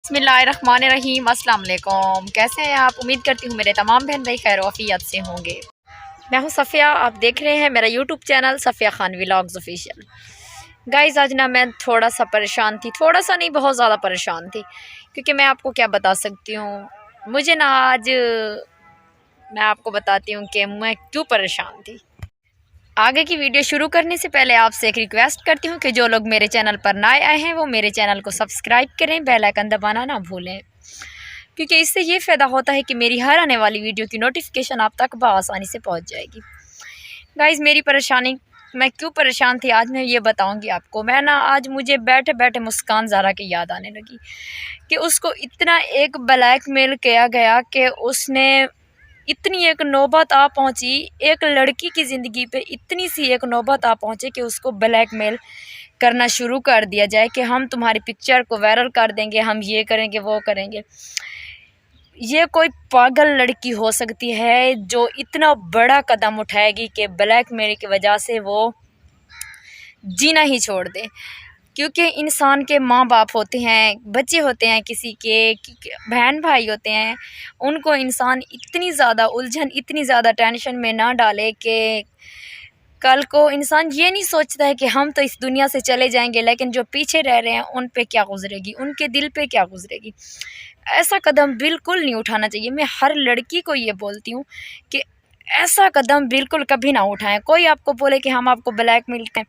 बिस्मिल्लाहिर्रहमानिर्रहीम। अस्सलाम वालेकुम। कैसे हैं आप? उम्मीद करती हूँ मेरे तमाम बहन भाई खैर वफ़ियत से होंगे। मैं हूँ सफ़िया, आप देख रहे हैं मेरा YouTube channel Safiya Khan vlogs official. Guys आज ना मैं थोड़ा सा परेशान थी, थोड़ा सा नहीं बहुत ज़्यादा परेशान थी, क्योंकि मैं आपको क्या बता सकती हूँ। मुझे ना आज मैं आपको बताती हूँ कि मैं क्यों परेशान थी। आगे की वीडियो शुरू करने से पहले आपसे एक रिक्वेस्ट करती हूँ कि जो लोग मेरे चैनल पर नए आए हैं वो मेरे चैनल को सब्सक्राइब करें, बेल आइकन दबाना ना भूलें, क्योंकि इससे ये फ़ायदा होता है कि मेरी हर आने वाली वीडियो की नोटिफिकेशन आप तक बआसानी से पहुंच जाएगी। गाइज़ मेरी परेशानी, मैं क्यों परेशान थी आज मैं ये बताऊंगी आपको। मैं ना आज मुझे बैठे बैठे मुस्कान ज़ारा की याद आने लगी कि उसको इतना एक ब्लैकमेल किया गया कि उसने इतनी एक नौबत आ पहुंची, एक लड़की की ज़िंदगी पे इतनी सी एक नौबत आ पहुंची कि उसको ब्लैकमेल करना शुरू कर दिया जाए कि हम तुम्हारी पिक्चर को वायरल कर देंगे, हम ये करेंगे वो करेंगे। ये कोई पागल लड़की हो सकती है जो इतना बड़ा कदम उठाएगी कि ब्लैकमेल की वजह से वो जीना ही छोड़ दे। क्योंकि इंसान के माँ बाप होते हैं, बच्चे होते हैं, किसी के बहन भाई होते हैं, उनको इंसान इतनी ज़्यादा उलझन, इतनी ज़्यादा टेंशन में ना डाले कि कल को इंसान ये नहीं सोचता है कि हम तो इस दुनिया से चले जाएंगे, लेकिन जो पीछे रह रहे हैं उन पे क्या गुजरेगी, उनके दिल पे क्या गुजरेगी। ऐसा कदम बिल्कुल नहीं उठाना चाहिए। मैं हर लड़की को ये बोलती हूँ कि ऐसा कदम बिल्कुल कभी ना उठाएं। कोई आपको बोले कि हम आपको ब्लैकमेल करें,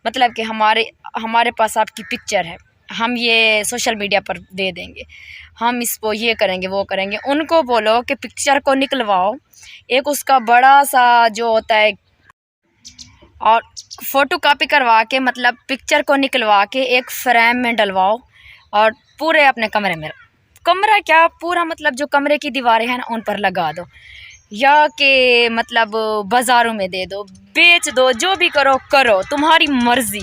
मतलब कि हमारे पास आपकी पिक्चर है, हम ये सोशल मीडिया पर दे देंगे, हम इसको ये करेंगे वो करेंगे। उनको बोलो कि पिक्चर को निकलवाओ, एक उसका बड़ा सा जो होता है और फ़ोटो कापी करवा के, मतलब पिक्चर को निकलवा के एक फ्रेम में डलवाओ और पूरे अपने कमरे में, कमरा क्या पूरा, मतलब जो कमरे की दीवारें हैं ना उन पर लगा दो, या कि मतलब बाज़ारों में दे दो, बेच दो, जो भी करो करो, तुम्हारी मर्ज़ी,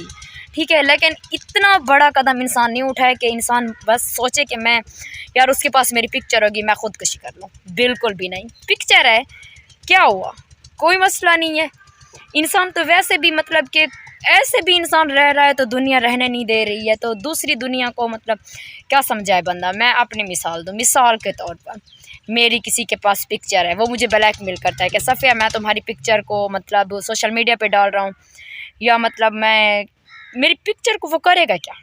ठीक है। लेकिन इतना बड़ा कदम इंसान नहीं उठाए कि इंसान बस सोचे कि मैं यार उसके पास मेरी पिक्चर होगी मैं ख़ुदकुशी कर लूँ। बिल्कुल भी नहीं। पिक्चर है, क्या हुआ, कोई मसला नहीं है। इंसान तो वैसे भी, मतलब कि ऐसे भी इंसान रह रहा है तो दुनिया रहने नहीं दे रही है, तो दूसरी दुनिया को मतलब क्या समझाए बंदा। मैं अपनी मिसाल दूँ, मिसाल के तौर पर मेरी किसी के पास पिक्चर है, वो मुझे ब्लैकमेल करता है कि सफ़िया मैं तुम्हारी पिक्चर को मतलब सोशल मीडिया पे डाल रहा हूँ, या मतलब मैं मेरी पिक्चर को वो करेगा क्या।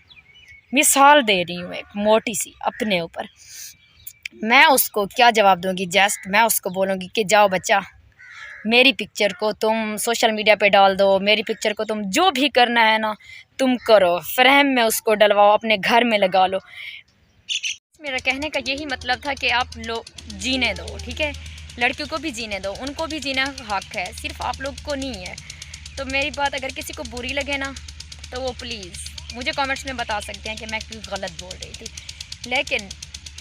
मिसाल दे रही हूँ एक मोटी सी अपने ऊपर। मैं उसको क्या जवाब दूँगी? जस्ट मैं उसको बोलूँगी कि जाओ बच्चा, मेरी पिक्चर को तुम सोशल मीडिया पे डाल दो, मेरी पिक्चर को तुम जो भी करना है ना तुम करो, फ्रेम में उसको डलवाओ, अपने घर में लगा लो। मेरा कहने का यही मतलब था कि आप लोग जीने दो, ठीक है, लड़कियों को भी जीने दो, उनको भी जीना हक है, सिर्फ आप लोग को नहीं है। तो मेरी बात अगर किसी को बुरी लगे ना तो वो प्लीज़ मुझे कमेंट्स में बता सकते हैं कि मैं क्यों गलत बोल रही थी। लेकिन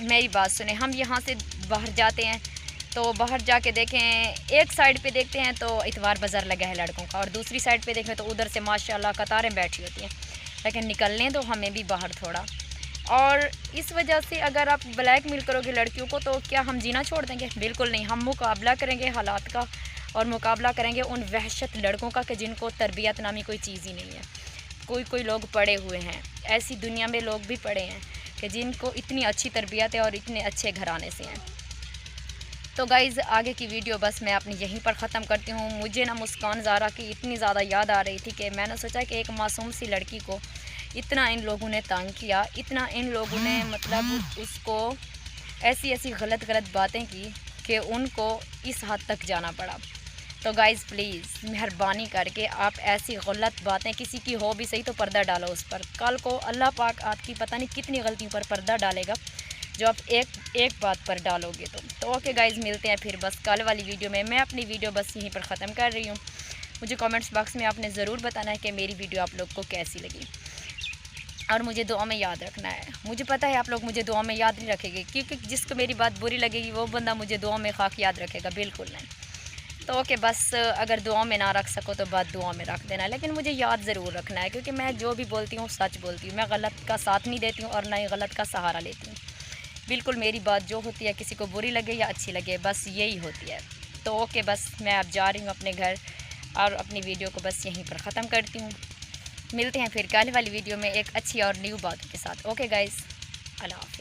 मेरी बात सुने, हम यहाँ से बाहर जाते हैं तो बाहर जाके देखें, एक साइड पे देखते हैं तो इतवार बाज़ार लगा है लड़कों का, और दूसरी साइड पे देखें तो उधर से माशाल्लाह कतारें बैठी होती हैं। लेकिन निकलने दो हमें भी बाहर थोड़ा। और इस वजह से अगर आप ब्लैकमेल करोगे लड़कियों को तो क्या हम जीना छोड़ देंगे? बिल्कुल नहीं। हम मुकाबला करेंगे हालात का, और मुकाबला करेंगे उन वहशत लड़कों का कि जिनको तरबियत नामी कोई चीज़ ही नहीं है। कोई लोग पड़े हुए हैं, ऐसी दुनिया में लोग भी पड़े हैं कि जिनको इतनी अच्छी तरबियत है और इतने अच्छे घराने से हैं। तो गाइज़ आगे की वीडियो बस मैं अपनी यहीं पर ख़त्म करती हूँ। मुझे ना मुस्कान ज़ारा की इतनी ज़्यादा याद आ रही थी कि मैंने सोचा कि एक मासूम सी लड़की को इतना इन लोगों ने तंग किया, इतना इन लोगों ने मतलब उसको ऐसी गलत बातें की कि उनको इस हद तक जाना पड़ा। तो गाइज़ प्लीज़ मेहरबानी करके आप ऐसी गलत बातें, किसी की हो भी सही तो पर्दा डालो उस पर। कल को अल्लाह पाक आपकी पता नहीं कितनी गलतियों पर पर्दा डालेगा जो आप एक बात पर डालोगे। तो ओके गाइज़, मिलते हैं फिर बस कल वाली वीडियो में। मैं अपनी वीडियो बस यहीं पर ख़त्म कर रही हूँ। मुझे कमेंट्स बॉक्स में आपने ज़रूर बताना है कि मेरी वीडियो आप लोग को कैसी लगी, और मुझे दुआ में याद रखना है। मुझे पता है आप लोग मुझे दुआ में याद नहीं रखेंगे, क्योंकि जिसको मेरी बात बुरी लगेगी वो बंदा मुझे दुआ में खाक याद रखेगा, बिल्कुल नहीं। तो ओके बस, अगर दुआ में ना रख सको तो बात दुआ में रख देना, लेकिन मुझे याद ज़रूर रखना है, क्योंकि मैं जो भी बोलती हूँ सच बोलती हूँ। मैं गलत का साथ नहीं देती हूँ और ना ही गलत का सहारा लेती हूँ। बिल्कुल मेरी बात जो होती है, किसी को बुरी लगे या अच्छी लगे, बस यही होती है। तो ओके बस, मैं अब जा रही हूँ अपने घर और अपनी वीडियो को बस यहीं पर ख़त्म करती हूँ। मिलते हैं फिर कल वाली वीडियो में एक अच्छी और न्यू बात के साथ। ओके गाइज़, अल्लाह हाफ़िज़।